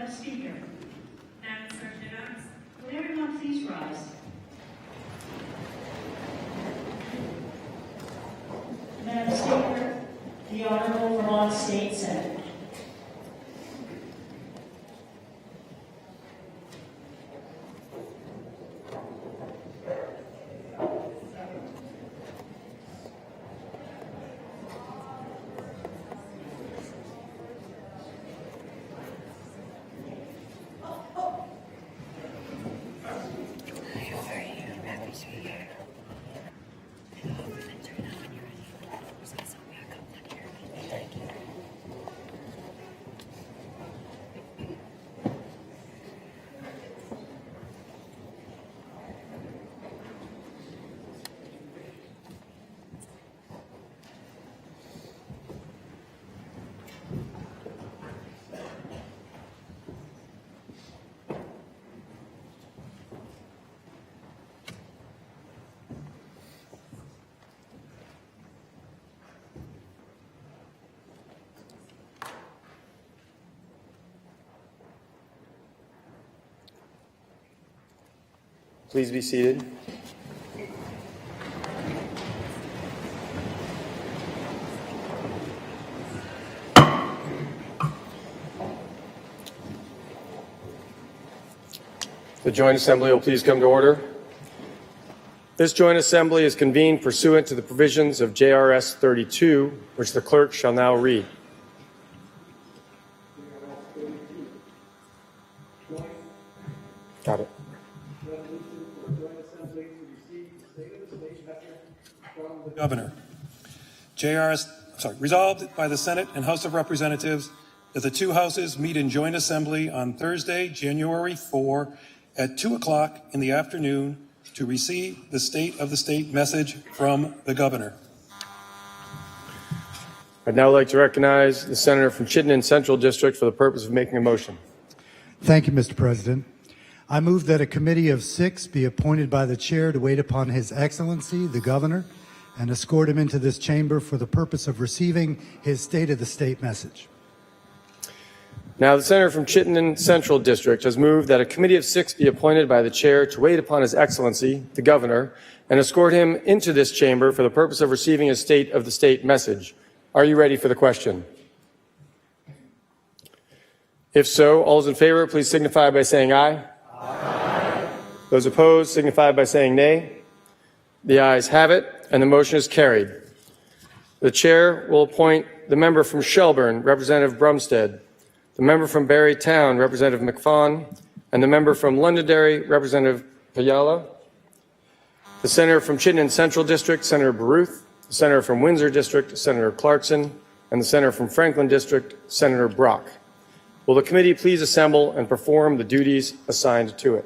Madam Speaker. Madam Sergeant at Arms. Would everyone please rise? Madam Speaker, the Honorable Vermont State Senate. Please be seated. The joint assembly will please come to order. This joint assembly is convened pursuant to the provisions of JRS 32, which the clerk shall now read. Got it. Governor. Resolved by the Senate and House of Representatives that the two houses meet in joint assembly on Thursday, January 4 at 2 o'clock in the afternoon to receive the State of the State message from the Governor. I'd now like to recognize the Senator from Chittenden Central District for the purpose of making a motion. Thank you, Mr. President. I move that a committee of 6 be appointed by the chair to wait upon His Excellency, the Governor, and escort him into this chamber for the purpose of receiving his State of the State message. Now, the Senator from Chittenden Central District has moved that a committee of 6 be appointed by the chair to wait upon His Excellency, the Governor, and escort him into this chamber for the purpose of receiving his State of the State message. Are you ready for the question? If so, all those in favor, please signify by saying aye. Aye. Those opposed, signify by saying nay. The ayes have it, and the motion is carried. The chair will appoint the member from Shelburne, Representative Brumstead, the member from Barry Town, Representative McFawn, and the member from Londonderry, Representative Payala, the senator from Chittenden Central District, Senator Baruth, the senator from Windsor District, Senator Clarkson, and the senator from Franklin District, Senator Brock. Will the committee please assemble and perform the duties assigned to it?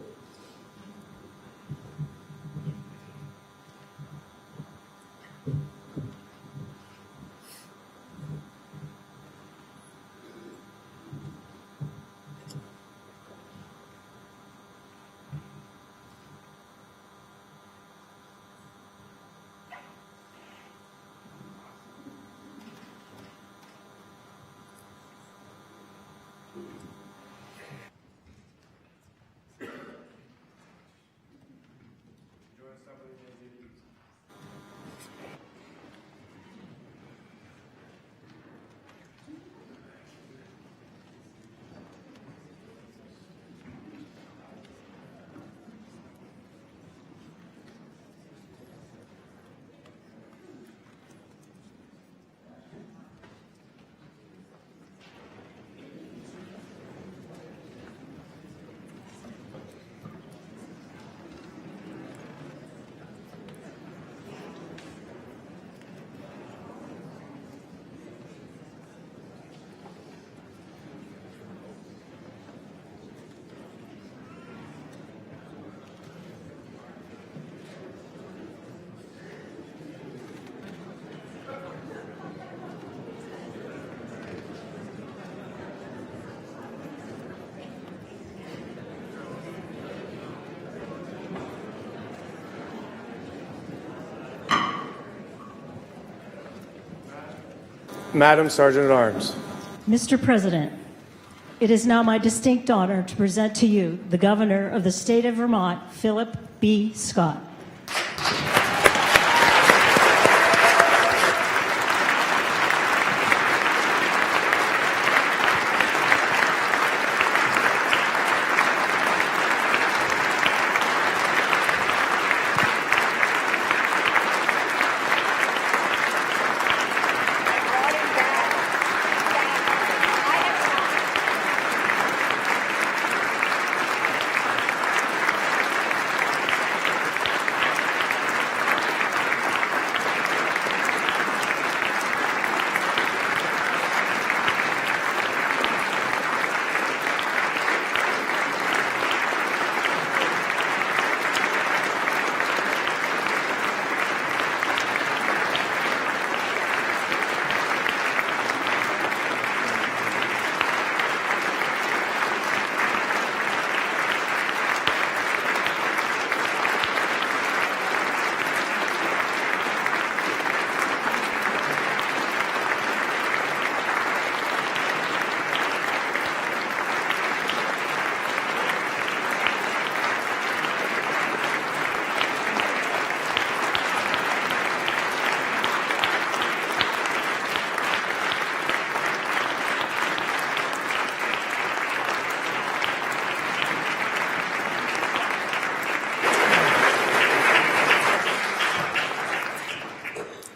Madam Sergeant at Arms. Mr. President, It is now my distinct honor to present to you the Governor of the State of Vermont, Philip B. Scott.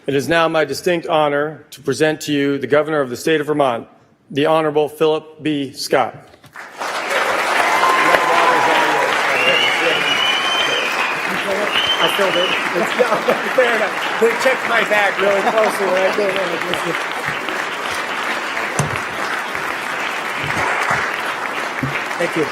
It is now my distinct honor to present to you the Governor of the State of Vermont, the Honorable Philip B. Scott. I filled it. Fair enough. They checked my bag really closely when I came in. Thank you.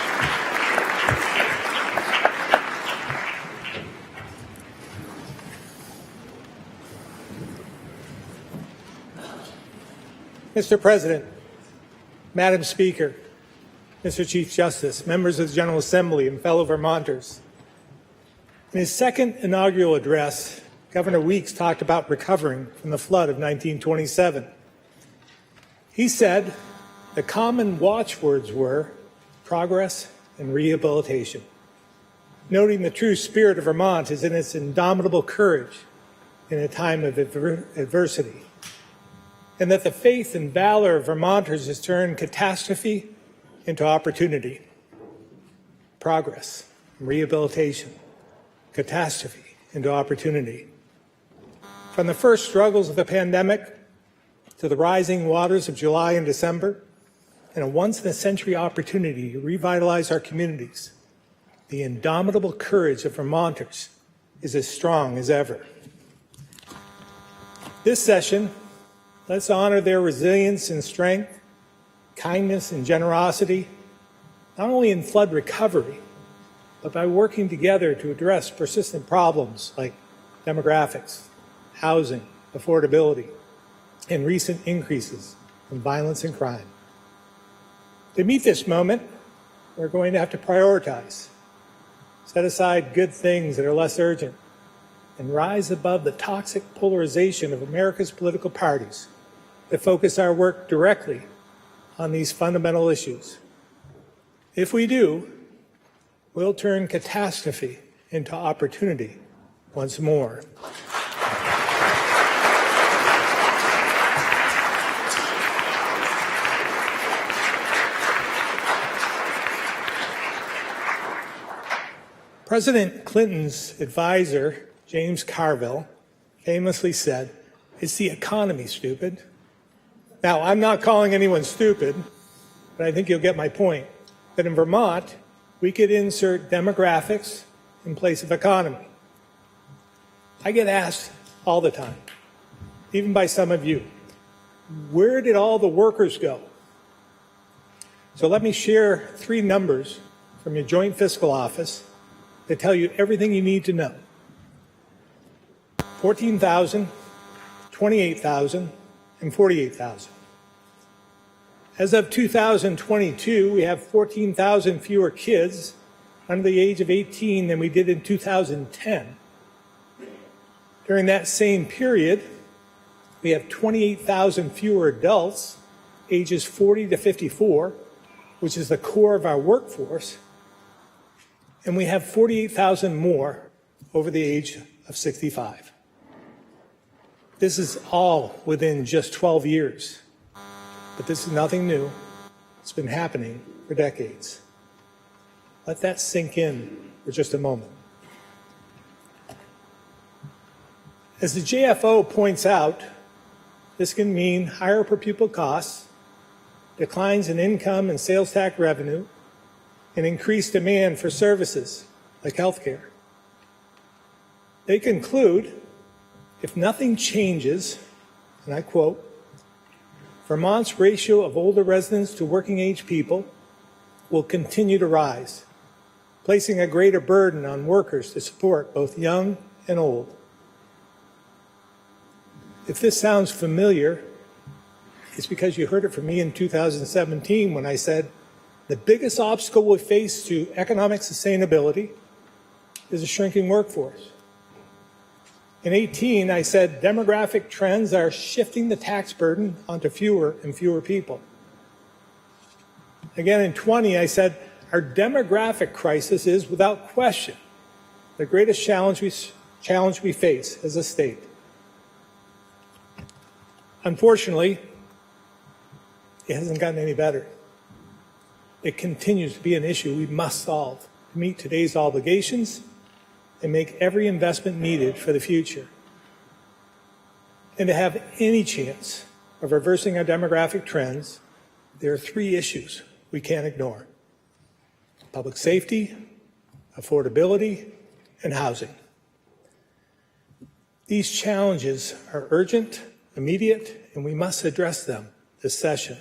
Mr. President, Madam Speaker, Mr. Chief Justice, members of the General Assembly, and fellow Vermonters. In his second inaugural address, Governor Weeks talked about recovering from the flood of 1927. He said the common watchwords were progress and rehabilitation, noting the true spirit of Vermont is in its indomitable courage in a time of adversity, and that the faith and valor of Vermonters has turned catastrophe into opportunity. Progress and rehabilitation, catastrophe into opportunity. From the first struggles of the pandemic to the rising waters of July and December, and a once-in-a-century opportunity to revitalize our communities, the indomitable courage of Vermonters is as strong as ever. This session, let's honor their resilience and strength, kindness and generosity, not only in flood recovery, but by working together to address persistent problems like demographics, housing, affordability, and recent increases in violence and crime. To meet this moment, we're going to have to prioritize, set aside good things that are less urgent, and rise above the toxic polarization of America's political parties to focus our work directly on these fundamental issues. If we do, we'll turn catastrophe into opportunity once more. President Clinton's advisor, James Carville, famously said, "It's the economy, stupid." Now, I'm not calling anyone stupid, but I think you'll get my point, that in Vermont, we could insert demographics in place of economy. I get asked all the time, even by some of you, where did all the workers go? So let me share 3 numbers from your Joint Fiscal Office that tell you everything you need to know. 14,000, 28,000, and 48,000. As of 2022, we have 14,000 fewer kids under the age of 18 than we did in 2010. During that same period, we have 28,000 fewer adults ages 40 to 54, which is the core of our workforce, and we have 48,000 more over the age of 65. This is all within just 12 years, but this is nothing new. It's been happening for decades. Let that sink in for just a moment. As the JFO points out, this can mean higher per pupil costs, declines in income and sales tax revenue, and increased demand for services like healthcare. They conclude, if nothing changes, and I quote, Vermont's ratio of older residents to working age people will continue to rise, placing a greater burden on workers to support both young and old. If this sounds familiar, it's because you heard it from me in 2017 when I said the biggest obstacle we face to economic sustainability is a shrinking workforce. In 18, I said demographic trends are shifting the tax burden onto fewer and fewer people. Again, in 20, I said our demographic crisis is, without question, the greatest challenge we face as a state. Unfortunately, it hasn't gotten any better. It continues to be an issue we must solve to meet today's obligations and make every investment needed for the future. And to have any chance of reversing our demographic trends, there are three issues we can't ignore: public safety, affordability, and housing. These challenges are urgent, immediate, and we must address them this session.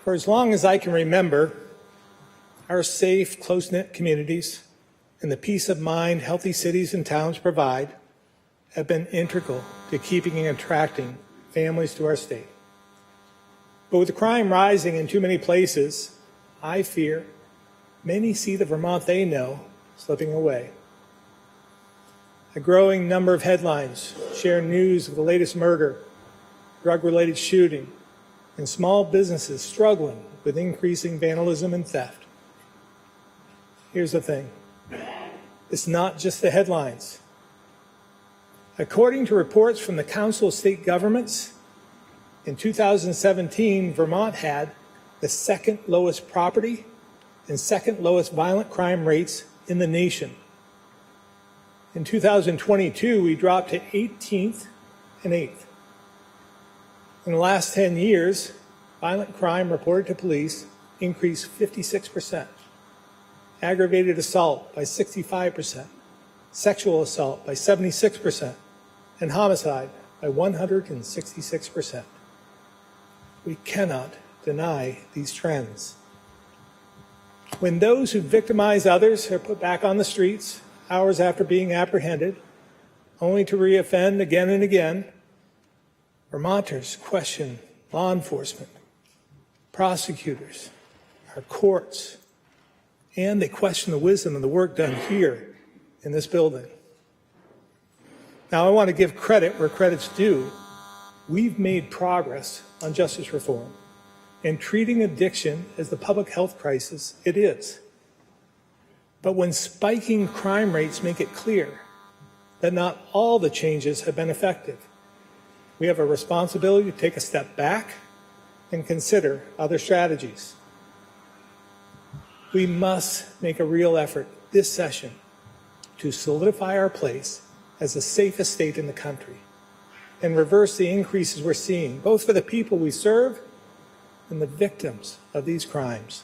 For as long as I can remember, our safe, close-knit communities and the peace of mind healthy cities and towns provide have been integral to keeping and attracting families to our state. But with the crime rising in too many places, I fear many see the Vermont they know slipping away. A growing number of headlines share news of the latest murder, drug-related shooting, and small businesses struggling with increasing vandalism and theft. Here's the thing. It's not just the headlines. According to reports from the Council of State Governments, in 2017, Vermont had the second lowest property and second lowest violent crime rates in the nation. In 2022, we dropped to 18th and 8th. In the last 10 years, violent crime reported to police increased 56%, aggravated assault by 65%, sexual assault by 76%, and homicide by 166%. We cannot deny these trends. When those who victimize others are put back on the streets hours after being apprehended, only to reoffend again and again, Vermonters question law enforcement, prosecutors, our courts, and they question the wisdom of the work done here in this building. Now, I want to give credit where credit's due. We've made progress on justice reform and treating addiction as the public health crisis it is. But when spiking crime rates make it clear that not all the changes have been effective, we have a responsibility to take a step back and consider other strategies. We must make a real effort this session to solidify our place as the safest state in the country and reverse the increases we're seeing, both for the people we serve and the victims of these crimes.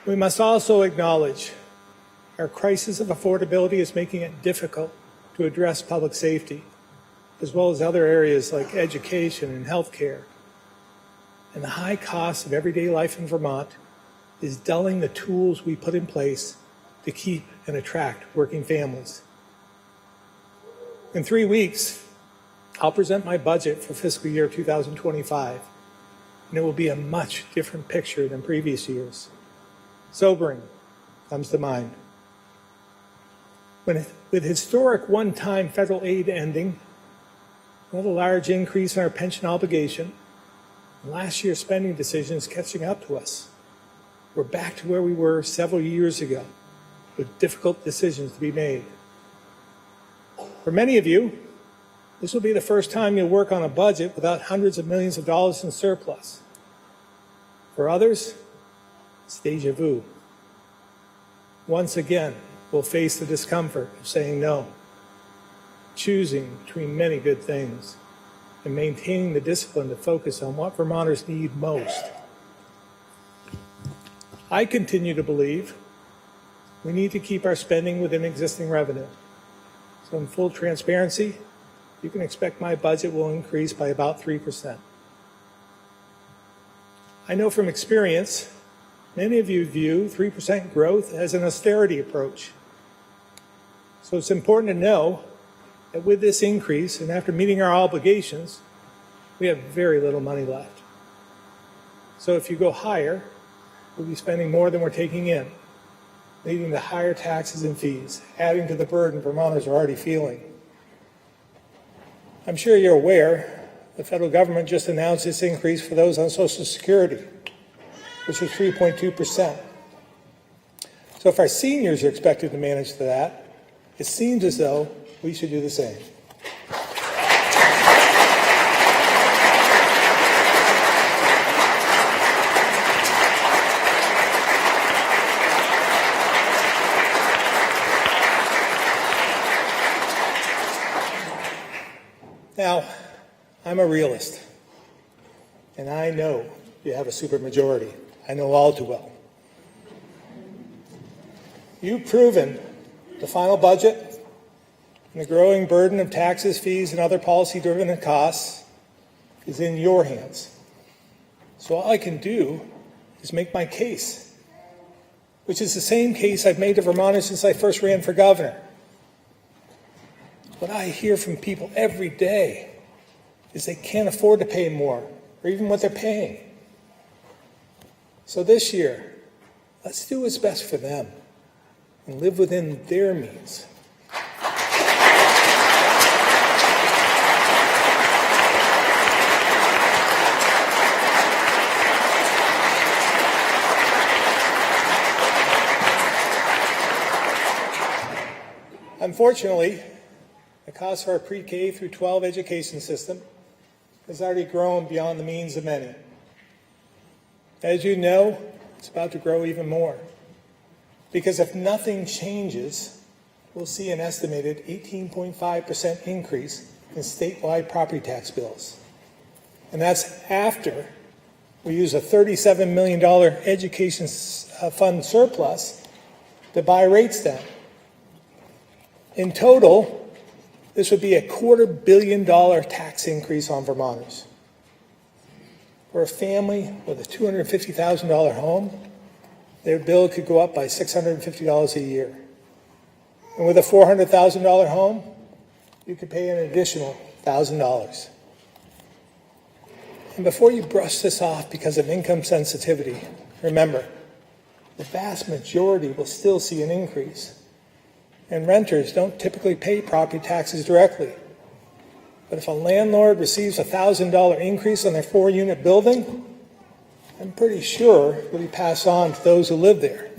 We must also acknowledge our crisis of affordability is making it difficult to address public safety, as well as other areas like education and healthcare. and the high cost of everyday life in Vermont is dulling the tools we put in place to keep and attract working families. In 3 weeks, I'll present my budget for fiscal year 2025, and it will be a much different picture than previous years. Sobering comes to mind. With historic one-time federal aid ending, another large increase in our pension obligation, and last year's spending decisions catching up to us, we're back to where we were several years ago, with difficult decisions to be made. For many of you, this will be the first time you'll work on a budget without hundreds of millions of dollars in surplus. For others, it's déjà vu. Once again, we'll face the discomfort of saying no, choosing between many good things, and maintaining the discipline to focus on what Vermonters need most. I continue to believe we need to keep our spending within existing revenue. So in full transparency, you can expect my budget will increase by about 3%. I know from experience, many of you view 3% growth as an austerity approach. So it's important to know that with this increase, and after meeting our obligations, we have very little money left. So if you go higher, we'll be spending more than we're taking in, leading to higher taxes and fees, adding to the burden Vermonters are already feeling. I'm sure you're aware the federal government just announced this increase for those on Social Security, which was 3.2%. So if our seniors are expected to manage to that, it seems as though we should do the same. Now, I'm a realist, and I know you have a supermajority. I know all too well. You've proven the final budget and the growing burden of taxes, fees, and other policy-driven costs is in your hands. So all I can do is make my case, which is the same case I've made to Vermonters since I first ran for governor. What I hear from people every day is they can't afford to pay more, or even what they're paying. So this year, let's do what's best for them and live within their means. Unfortunately, the cost of our pre-K through 12 education system has already grown beyond the means of many. As you know, it's about to grow even more. Because if nothing changes, we'll see an estimated 18.5% increase in statewide property tax bills. And that's after we use a $37 million education fund surplus to buy rates down. In total, this would be a $250 million tax increase on Vermonters. For a family with a $250,000 home, their bill could go up by $650 a year. And with a $400,000 home, you could pay an additional $1,000. And before you brush this off because of income sensitivity, remember, the vast majority will still see an increase. And renters don't typically pay property taxes directly. But if a landlord receives a $1,000 increase on their 4-unit building, I'm pretty sure it'll be passed on to those who live there.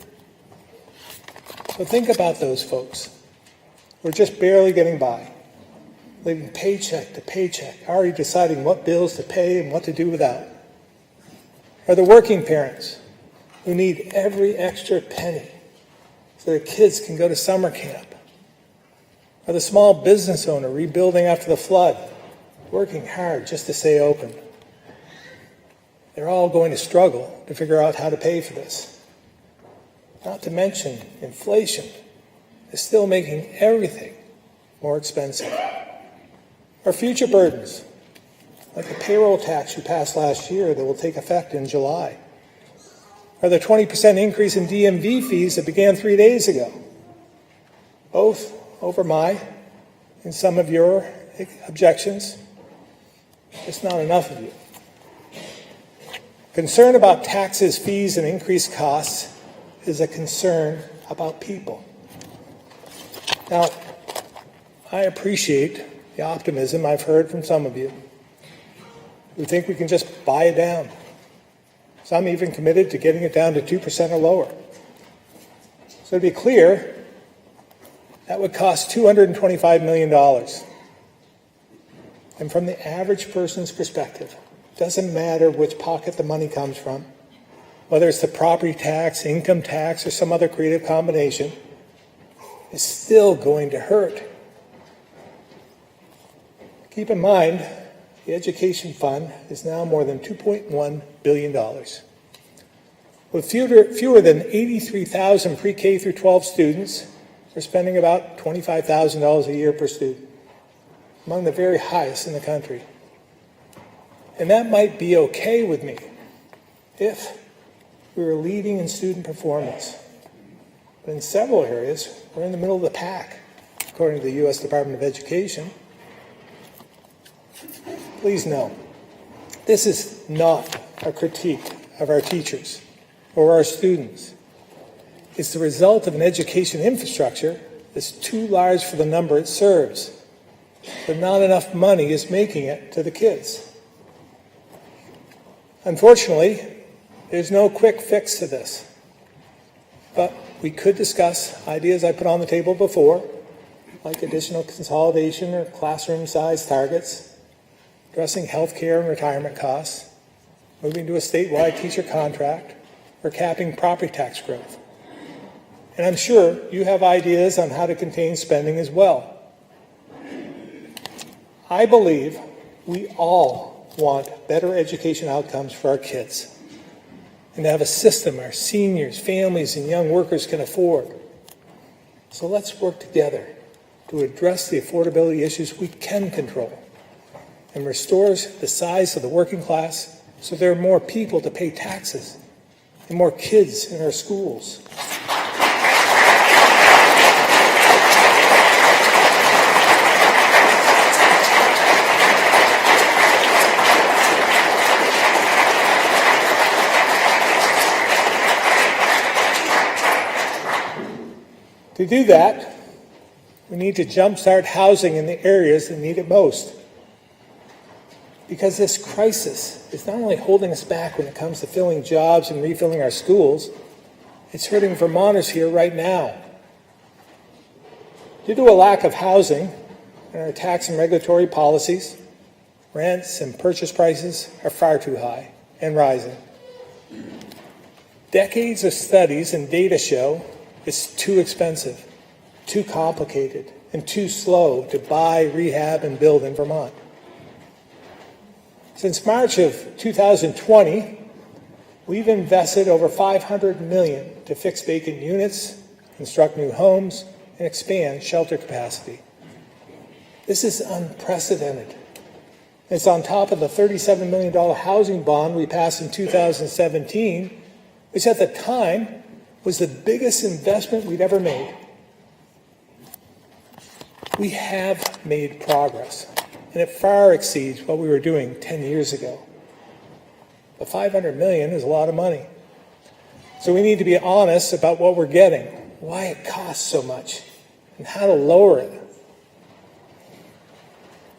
So think about those folks. We're just barely getting by, living paycheck to paycheck, already deciding what bills to pay and what to do without. Or the working parents who need every extra penny so their kids can go to summer camp. Or the small business owner rebuilding after the flood, working hard just to stay open. They're all going to struggle to figure out how to pay for this. Not to mention inflation is still making everything more expensive. Our future burdens, like the payroll tax you passed last year that will take effect in July, or the 20% increase in DMV fees that began 3 days ago, both over my and some of your objections. It's not enough of you. Concern about taxes, fees, and increased costs is a concern about people. Now, I appreciate the optimism I've heard from some of you who think we can just buy it down. Some even committed to getting it down to 2% or lower. So to be clear, that would cost $225 million. And from the average person's perspective, it doesn't matter which pocket the money comes from, whether it's the property tax, income tax, or some other creative combination, it's still going to hurt. Keep in mind, the education fund is now more than $2.1 billion. With fewer than 83,000 pre-K through 12 students, we're spending about $25,000 a year per student, among the very highest in the country. And that might be okay with me if we were leading in student performance. But in several areas, we're in the middle of the pack, according to the U.S. Department of Education. Please know, this is not a critique of our teachers or our students. It's the result of an education infrastructure that's too large for the number it serves, but not enough money is making it to the kids. Unfortunately, there's no quick fix to this, but we could discuss ideas I put on the table before, like additional consolidation or classroom size targets, addressing health care and retirement costs, moving to a statewide teacher contract, or capping property tax growth. And I'm sure you have ideas on how to contain spending as well. I believe we all want better education outcomes for our kids and to have a system our seniors, families, and young workers can afford. So let's work together to address the affordability issues we can control and restores the size of the working class so there are more people to pay taxes and more kids in our schools. To do that, we need to jumpstart housing in the areas that need it most. Because this crisis is not only holding us back when it comes to filling jobs and refilling our schools, it's hurting Vermonters here right now. Due to a lack of housing and our tax and regulatory policies, rents and purchase prices are far too high and rising. Decades of studies and data show it's too expensive, too complicated, and too slow to buy, rehab, and build in Vermont. Since March of 2020, we've invested over $500 million to fix vacant units, construct new homes, and expand shelter capacity. This is unprecedented. It's on top of the $37 million housing bond we passed in 2017, which at the time was the biggest investment we'd ever made. We have made progress, and it far exceeds what we were doing 10 years ago. But $500 million is a lot of money. So we need to be honest about what we're getting, why it costs so much, and how to lower it.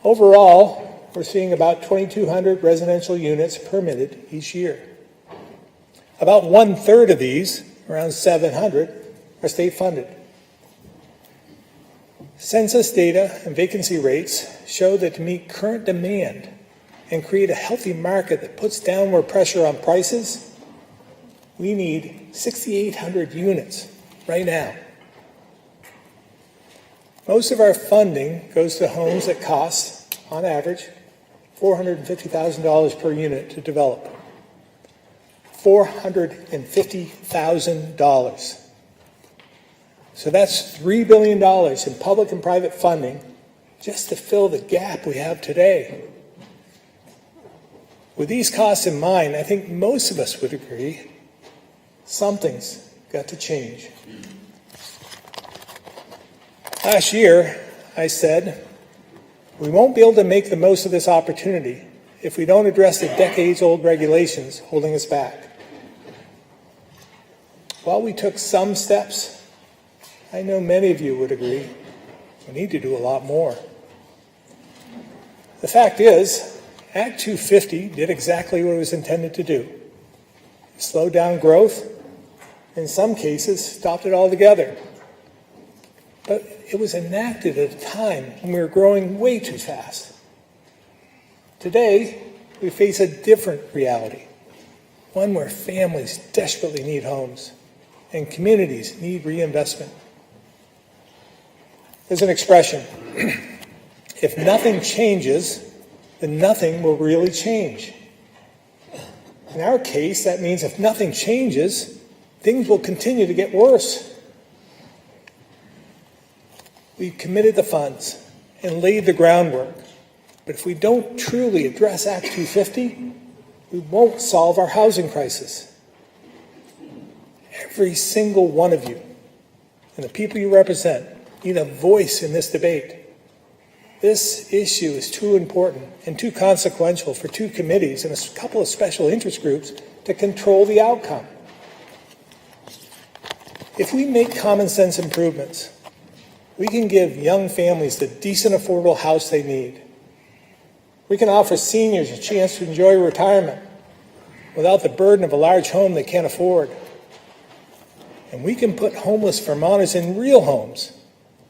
Overall, we're seeing about 2,200 residential units permitted each year. About 1/3 of these, around 700, are state funded. Census data and vacancy rates show that to meet current demand and create a healthy market that puts downward pressure on prices, we need 6,800 units right now. Most of our funding goes to homes that cost, on average, $450,000 per unit to develop. $450,000. So that's $3 billion in public and private funding just to fill the gap we have today. With these costs in mind, I think most of us would agree something's got to change. Last year, I said, we won't be able to make the most of this opportunity if we don't address the decades-old regulations holding us back. While we took some steps, I know many of you would agree we need to do a lot more. The fact is, Act 250 did exactly what it was intended to do. It slowed down growth, in some cases, stopped it altogether. But it was enacted at a time when we were growing way too fast. Today, we face a different reality, one where families desperately need homes and communities need reinvestment. There's an expression, if nothing changes, then nothing will really change. In our case, that means if nothing changes, things will continue to get worse. We've committed the funds and laid the groundwork, but if we don't truly address Act 250, we won't solve our housing crisis. Every single one of you and the people you represent need a voice in this debate. This issue is too important and too consequential for two committees and a couple of special interest groups to control the outcome. If we make common sense improvements, we can give young families the decent, affordable house they need. We can offer seniors a chance to enjoy retirement without the burden of a large home they can't afford. And we can put homeless Vermonters in real homes,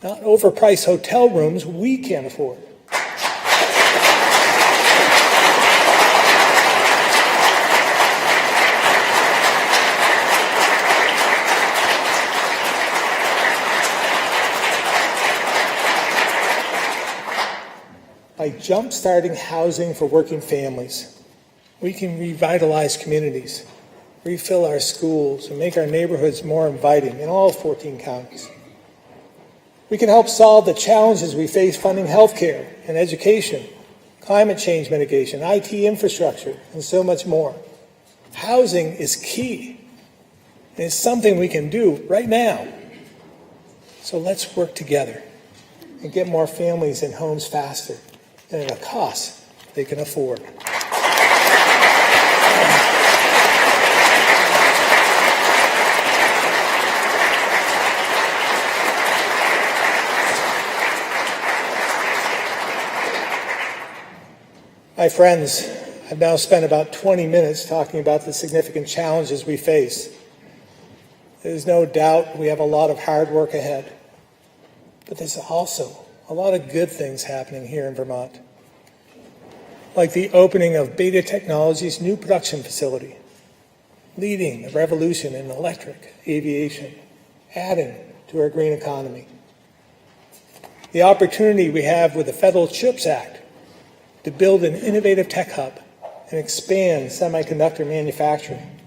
not overpriced hotel rooms we can't afford. By jump-starting housing for working families, we can revitalize communities, refill our schools, and make our neighborhoods more inviting in all 14 counties. We can help solve the challenges we face funding healthcare and education, climate change mitigation, IT infrastructure, and so much more. Housing is key, and it's something we can do right now. So let's work together and get more families in homes faster and at a cost they can afford. My friends, I've now spent about 20 minutes talking about the significant challenges we face. There's no doubt we have a lot of hard work ahead, but there's also a lot of good things happening here in Vermont, like the opening of Beta Technologies' new production facility, leading the revolution in electric aviation, adding to our green economy. The opportunity we have with the Federal CHIPS Act to build an innovative tech hub and expand semiconductor manufacturing.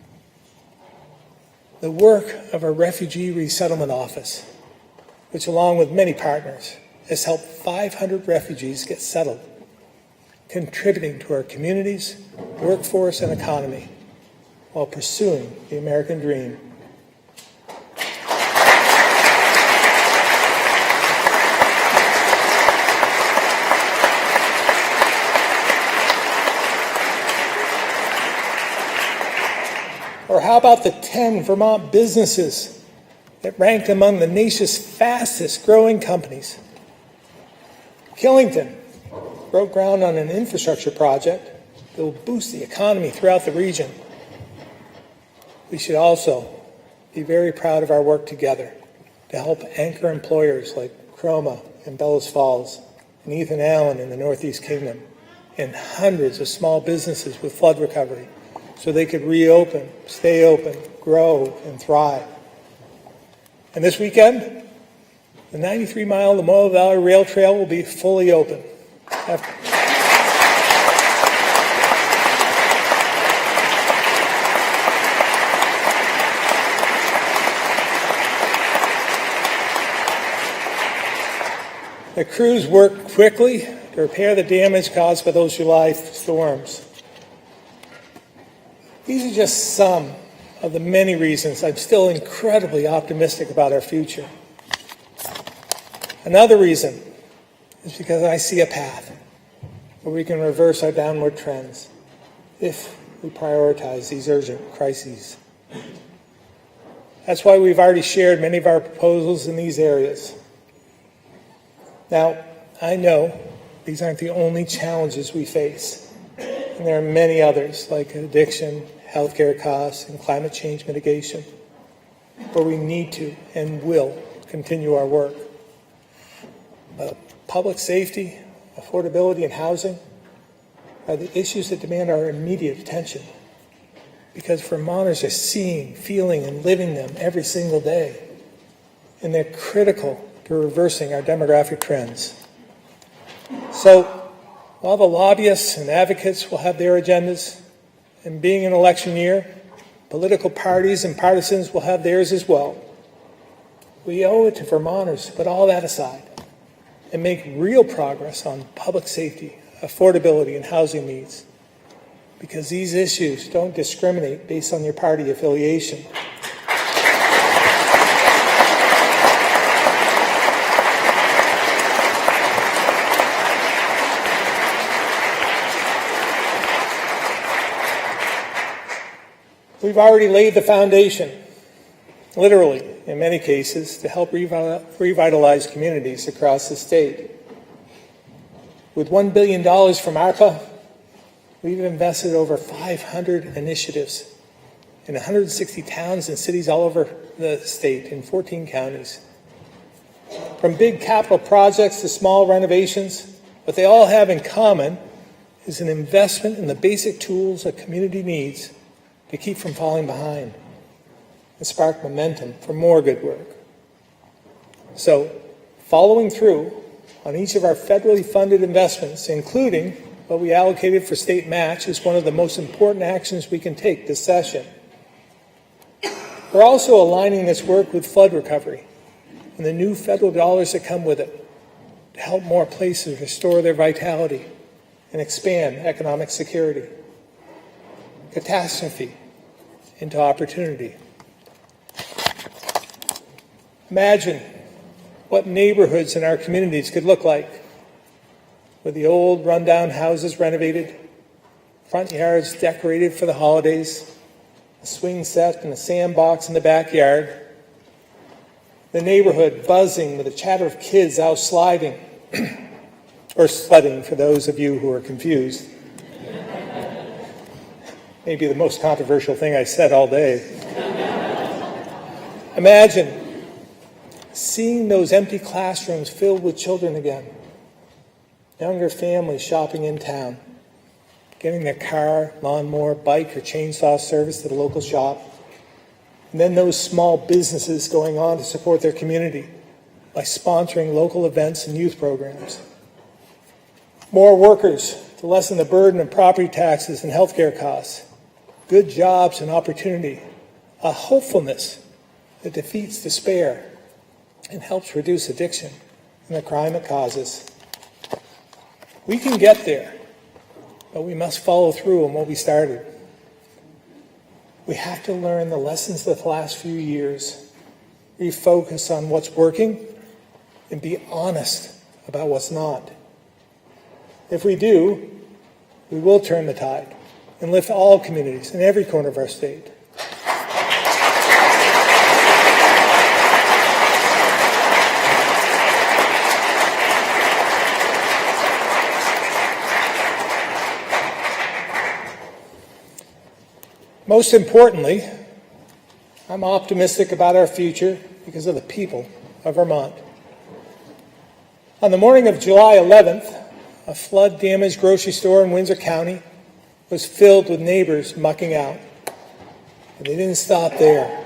The work of our Refugee Resettlement Office, which along with many partners, has helped 500 refugees get settled, contributing to our communities, workforce, and economy while pursuing the American dream. Or how about the 10 Vermont businesses that ranked among the nation's fastest growing companies? Killington broke ground on an infrastructure project that will boost the economy throughout the region. We should also be very proud of our work together to help anchor employers like Chroma in Bellows Falls and Ethan Allen in the Northeast Kingdom, and hundreds of small businesses with flood recovery so they could reopen, stay open, grow, and thrive. And this weekend, the 93-mile Lamoille Valley Rail Trail will be fully open. The crews worked quickly to repair the damage caused by those July storms. These are just some of the many reasons I'm still incredibly optimistic about our future. Another reason is because I see a path where we can reverse our downward trends if we prioritize these urgent crises. That's why we've already shared many of our proposals in these areas. Now, I know these aren't the only challenges we face, and there are many others like addiction, healthcare costs, and climate change mitigation, where we need to and will continue our work. But public safety, affordability, and housing are the issues that demand our immediate attention, because Vermonters are seeing, feeling, and living them every single day, and they're critical to reversing our demographic trends. So, while the lobbyists and advocates will have their agendas, and being an election year, political parties and partisans will have theirs as well, we owe it to Vermonters to put all that aside and make real progress on public safety, affordability, and housing needs, because these issues don't discriminate based on your party affiliation. We've already laid the foundation, literally, in many cases, to help revitalize communities across the state. With $1 billion from ARPA, we've invested over 500 initiatives in 160 towns and cities all over the state in 14 counties. From big capital projects to small renovations, what they all have in common is an investment in the basic tools a community needs to keep from falling behind and spark momentum for more good work. So, following through on each of our federally funded investments, including what we allocated for state match, is one of the most important actions we can take this session. We're also aligning this work with flood recovery and the new federal dollars that come with it to help more places restore their vitality and expand economic security. Catastrophe into opportunity. Imagine what neighborhoods in our communities could look like with the old rundown houses renovated, front yards decorated for the holidays, a swing set and a sandbox in the backyard, the neighborhood buzzing with the chatter of kids out sliding, or sledding for those of you who are confused. Maybe the most controversial thing I said all day. Imagine seeing those empty classrooms filled with children again, younger families shopping in town, getting their car, lawnmower, bike, or chainsaw service to the local shop, and then those small businesses going on to support their community by sponsoring local events and youth programs. More workers to lessen the burden of property taxes and healthcare costs, good jobs and opportunity, a hopefulness that defeats despair and helps reduce addiction and the crime it causes. We can get there, but we must follow through on what we started. We have to learn the lessons of the last few years, refocus on what's working, and be honest about what's not. If we do, we will turn the tide and lift all communities in every corner of our state. Most importantly, I'm optimistic about our future because of the people of Vermont. On the morning of July 11th, a flood-damaged grocery store in Windsor County was filled with neighbors mucking out. And they didn't stop there.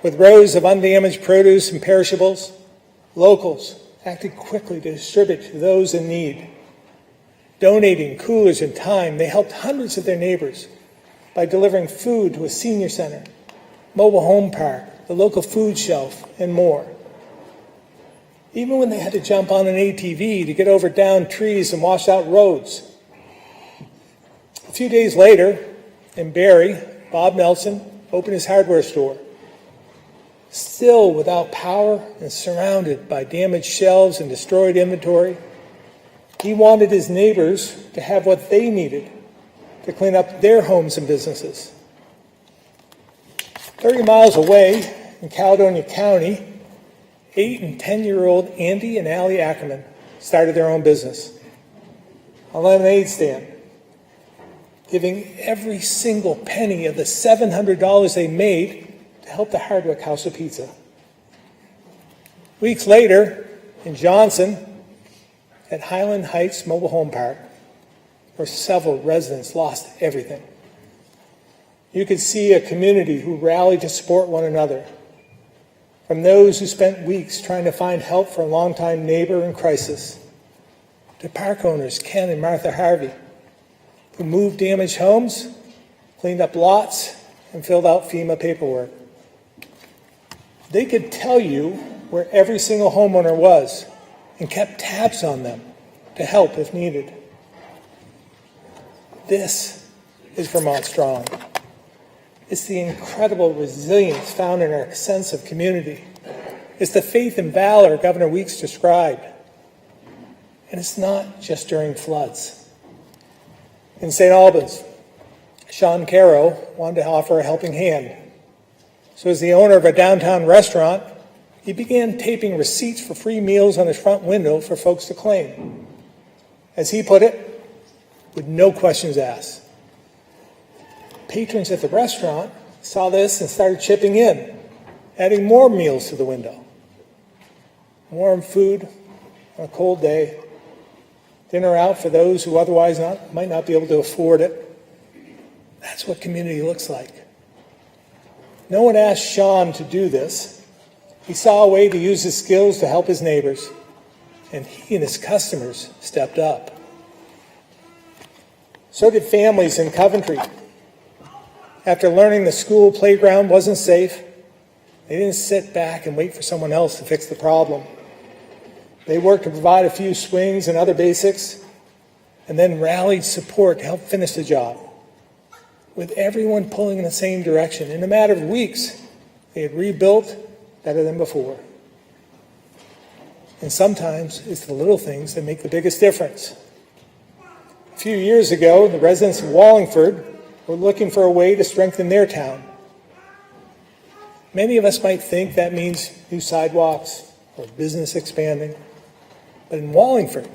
With rows of undamaged produce and perishables, locals acted quickly to distribute to those in need. Donating coolers and time, they helped hundreds of their neighbors by delivering food to a senior center, mobile home park, the local food shelf, and more. Even when they had to jump on an ATV to get over downed trees and wash out roads. A few days later, In Barrie, Bob Nelson opened his hardware store. Still without power and surrounded by damaged shelves and destroyed inventory, he wanted his neighbors to have what they needed to clean up their homes and businesses. 30 miles away in Caledonia County, 8 and 10-year-old Andy and Allie Ackerman started their own business, a lemonade stand, giving every single penny of the $700 they made to help the Hardwick House of Pizza. Weeks later, in Johnson, at Highland Heights Mobile Home Park, where several residents lost everything, you could see a community who rallied to support one another. From those who spent weeks trying to find help for a longtime neighbor in crisis, to park owners Ken and Martha Harvey, who moved damaged homes, cleaned up lots, and filled out FEMA paperwork. They could tell you where every single homeowner was and kept tabs on them to help if needed. This is Vermont Strong. It's the incredible resilience found in our sense of community. It's the faith and valor Governor Weeks described. And it's not just during floods. In St. Albans, Sean Caro wanted to offer a helping hand. So as the owner of a downtown restaurant, he began taping receipts for free meals on his front window for folks to claim. As he put it, with no questions asked. Patrons at the restaurant saw this and started chipping in, adding more meals to the window. Warm food on a cold day, dinner out for those who otherwise might not be able to afford it. That's what community looks like. No one asked Sean to do this. He saw a way to use his skills to help his neighbors, and he and his customers stepped up. So did families in Coventry. After learning the school playground wasn't safe, they didn't sit back and wait for someone else to fix the problem. They worked to provide a few swings and other basics, and then rallied support to help finish the job. With everyone pulling in the same direction, in a matter of weeks, they had rebuilt better than before. And sometimes it's the little things that make the biggest difference. A few years ago, the residents of Wallingford were looking for a way to strengthen their town. Many of us might think that means new sidewalks or business expanding. But in Wallingford,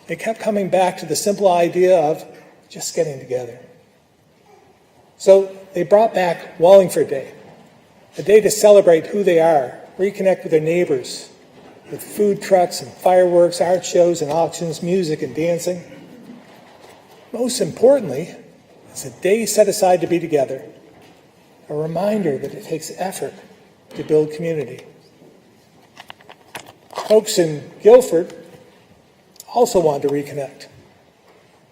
they kept coming back to the simple idea of just getting together. So they brought back Wallingford Day, a day to celebrate who they are, reconnect with their neighbors, with food trucks and fireworks, art shows and auctions, music and dancing. Most importantly, it's a day set aside to be together, a reminder that it takes effort to build community. Folks in Guilford also wanted to reconnect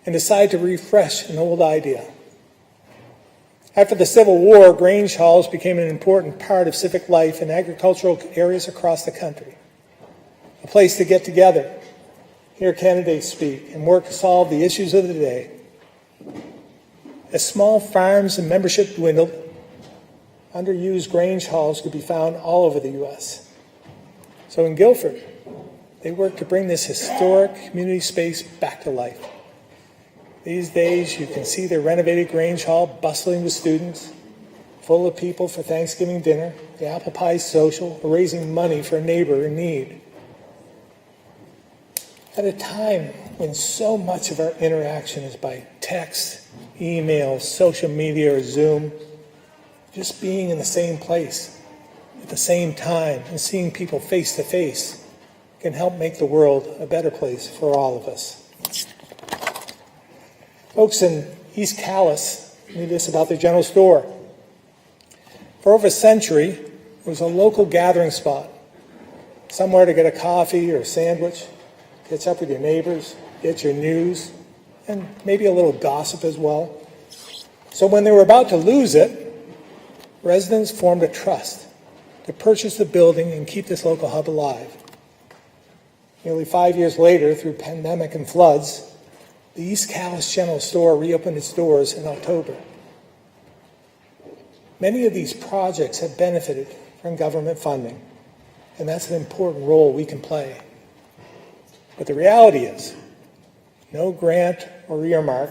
and decided to refresh an old idea. After the Civil War, Grange halls became an important part of civic life in agricultural areas across the country, a place to get together, hear candidates speak, and work to solve the issues of the day. As small farms and membership dwindled, underused Grange halls could be found all over the U.S. So in Guilford, they worked to bring this historic community space back to life. These days, you can see the renovated Grange Hall bustling with students, full of people for Thanksgiving dinner, the apple pie social, or raising money for a neighbor in need. At a time when so much of our interaction is by text, email, social media, or Zoom, just being in the same place at the same time and seeing people face to face can help make the world a better place for all of us. Folks in East Calais knew this about their general store. For over a century, it was a local gathering spot, somewhere to get a coffee or a sandwich, catch up with your neighbors, get your news, and maybe a little gossip as well. So when they were about to lose it, residents formed a trust to purchase the building and keep this local hub alive. Nearly 5 years later, through pandemic and floods, the East Calais General Store reopened its doors in October. Many of these projects have benefited from government funding, and that's an important role we can play. But the reality is, no grant or earmark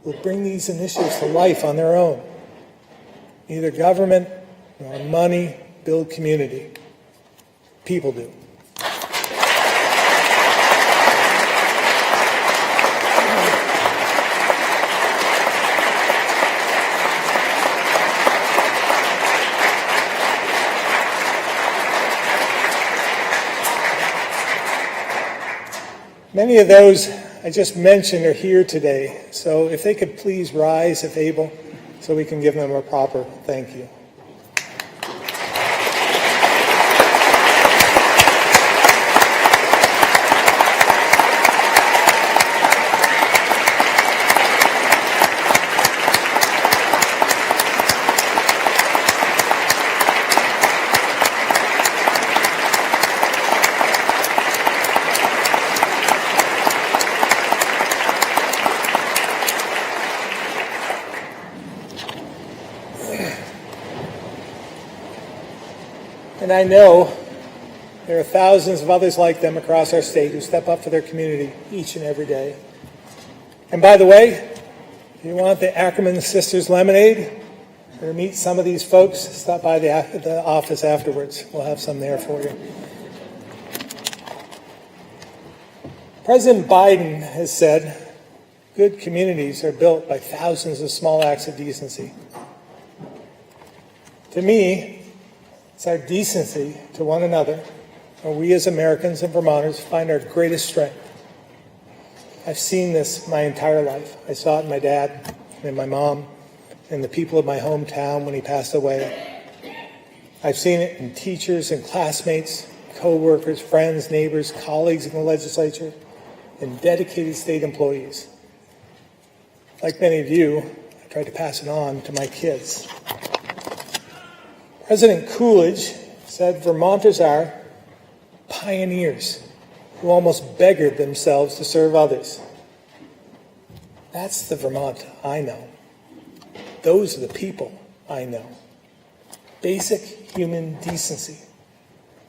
will bring these initiatives to life on their own. Neither government nor money build community. People do. Many of those I just mentioned are here today, so if they could please rise if able, so we can give them a proper thank you. And I know there are thousands of others like them across our state who step up for their community each and every day. And by the way, if you want the Ackerman Sisters lemonade or meet some of these folks, stop by the office afterwards. We'll have some there for you. President Biden has said, good communities are built by thousands of small acts of decency. To me, it's our decency to one another, where we as Americans and Vermonters find our greatest strength. I've seen this my entire life. I saw it in my dad and my mom and the people of my hometown when he passed away. I've seen it in teachers and classmates, co-workers, friends, neighbors, colleagues in the legislature, and dedicated state employees. Like many of you, I tried to pass it on to my kids. President Coolidge said Vermonters are pioneers who almost beggared themselves to serve others. That's the Vermont I know. Those are the people I know. Basic human decency,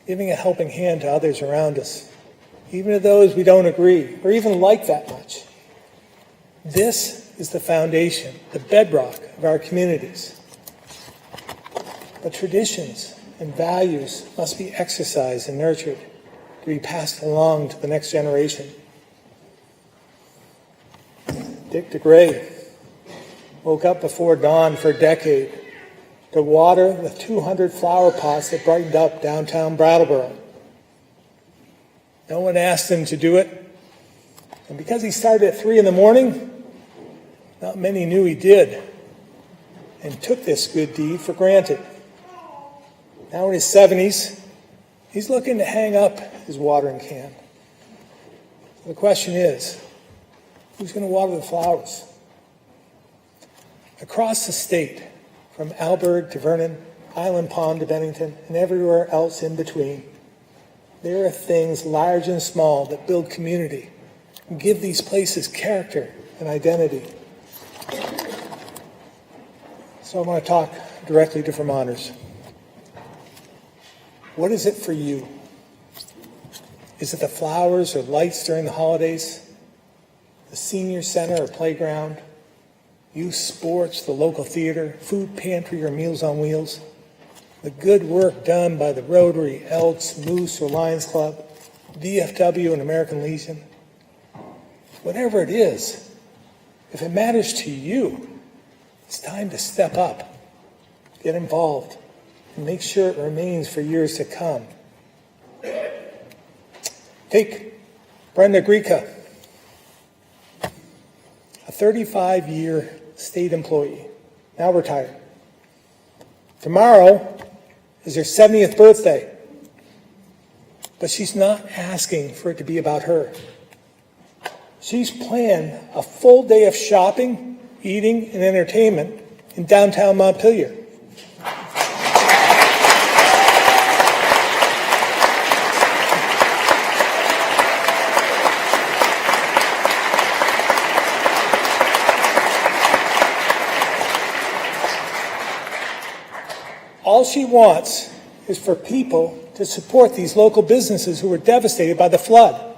giving a helping hand to others around us, even to those we don't agree or even like that much. This is the foundation, the bedrock of our communities. But traditions and values must be exercised and nurtured to be passed along to the next generation. Dick DeGray woke up before dawn for a decade to water the 200 flower pots that brightened up downtown Brattleboro. No one asked him to do it, and because he started at 3 in the morning, not many knew he did and took this good deed for granted. Now in his 70s, he's looking to hang up his watering can. The question is, who's going to water the flowers? Across the state, from Alberg to Vernon, Island Pond to Bennington, and everywhere else in between, there are things large and small that build community and give these places character and identity. So I want to talk directly to Vermonters. What is it for you? Is it the flowers or lights during the holidays? The senior center or playground? Youth sports, the local theater, food pantry or Meals on Wheels? The good work done by the Rotary, Elks, Moose or Lions Club, VFW and American Legion? Whatever it is, if it matters to you, it's time to step up, get involved, and make sure it remains for years to come. Take Brenda Grieca, a 35-year state employee, now retired. Tomorrow is her 70th birthday, but she's not asking for it to be about her. She's planned a full day of shopping, eating, and entertainment in downtown Montpelier. All she wants is for people to support these local businesses who were devastated by the flood.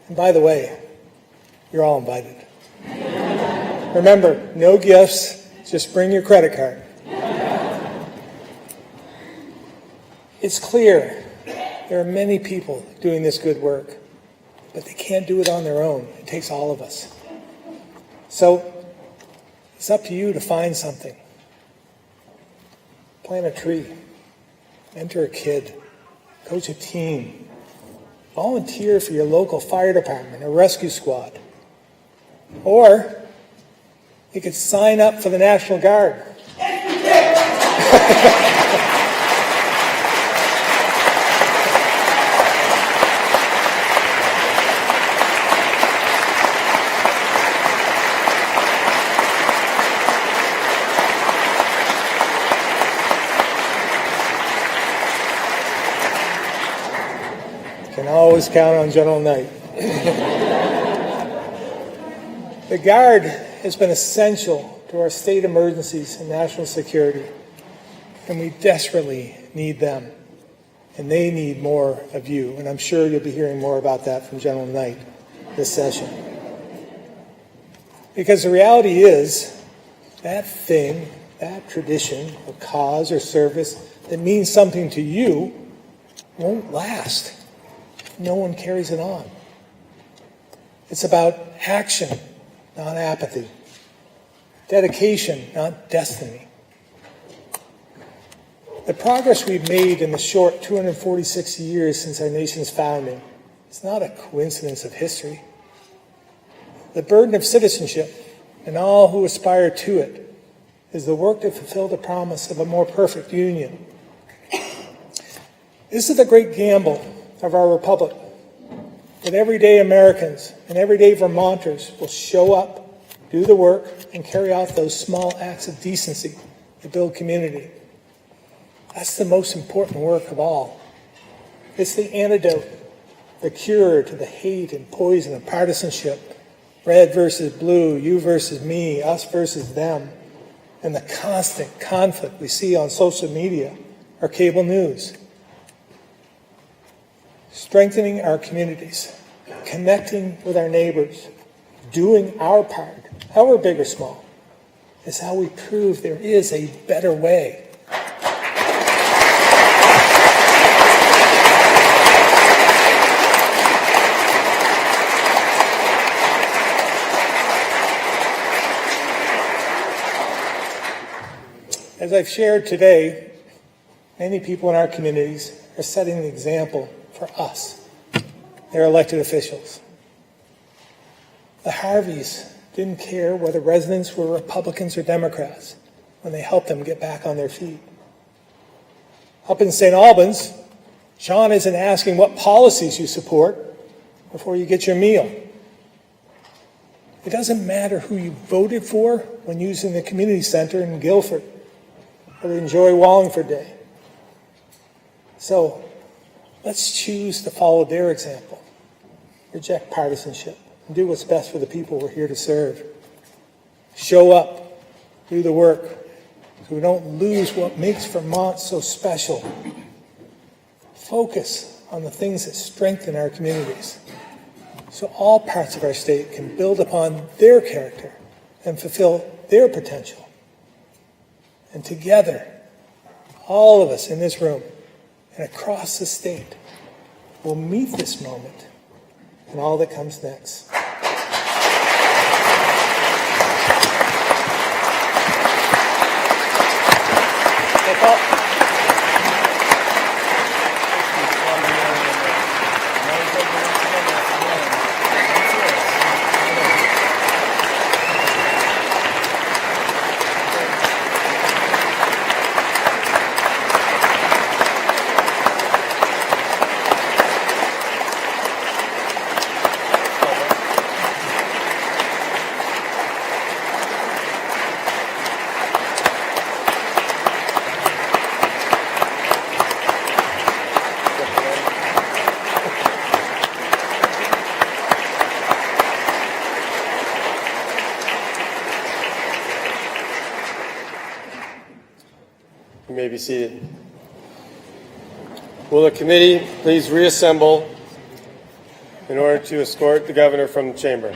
And by the way, you're all invited. Remember, no gifts, just bring your credit card. It's clear there are many people doing this good work, but they can't do it on their own. It takes all of us. So it's up to you to find something. Plant a tree, mentor a kid, coach a team, volunteer for your local fire department or rescue squad. Or you could sign up for the National Guard. Can always count on General Knight. The Guard has been essential to our state emergencies and national security, and we desperately need them, and they need more of you, and I'm sure you'll be hearing more about that from General Knight this session. Because the reality is, that thing, that tradition, or cause or service that means something to you won't last. No one carries it on. It's about action, not apathy. Dedication, not destiny. The progress we've made in the short 246 years since our nation's founding is not a coincidence of history. The burden of citizenship and all who aspire to it is the work to fulfill the promise of a more perfect union. This is the great gamble of our republic, that everyday Americans and everyday Vermonters will show up, do the work, and carry out those small acts of decency to build community. That's the most important work of all. It's the antidote, the cure to the hate and poison of partisanship, red versus blue, you versus me, us versus them, and the constant conflict we see on social media or cable news. Strengthening our communities, connecting with our neighbors, doing our part, however big or small, is how we prove there is a better way. As I've shared today, many people in our communities are setting the example for us, their elected officials. The Harveys didn't care whether residents were Republicans or Democrats when they helped them get back on their feet. Up in St. Albans, Sean isn't asking what policies you support before you get your meal. It doesn't matter who you voted for when using the community center in Guilford or enjoy Wallingford Day. So let's choose to follow their example, reject partisanship, and do what's best for the people we're here to serve. Show up, do the work, so we don't lose what makes Vermont so special. Focus on the things that strengthen our communities, so all parts of our state can build upon their character and fulfill their potential. And together, all of us in this room and across the state will meet this moment and all that comes next. may be seated. Will the committee please reassemble in order to escort the governor from the chamber?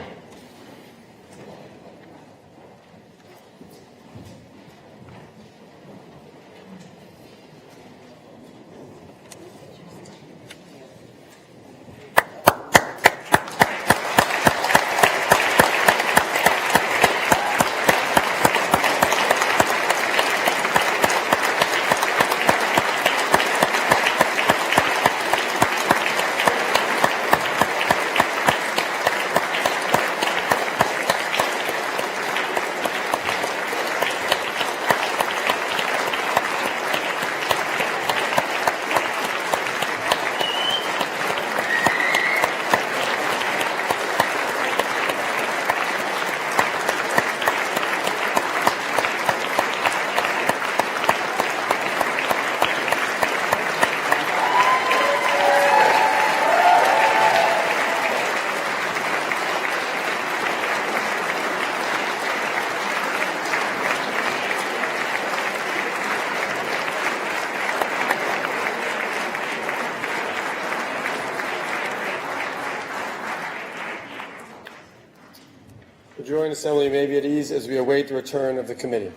The joint assembly may be at ease as we await the return of the committee.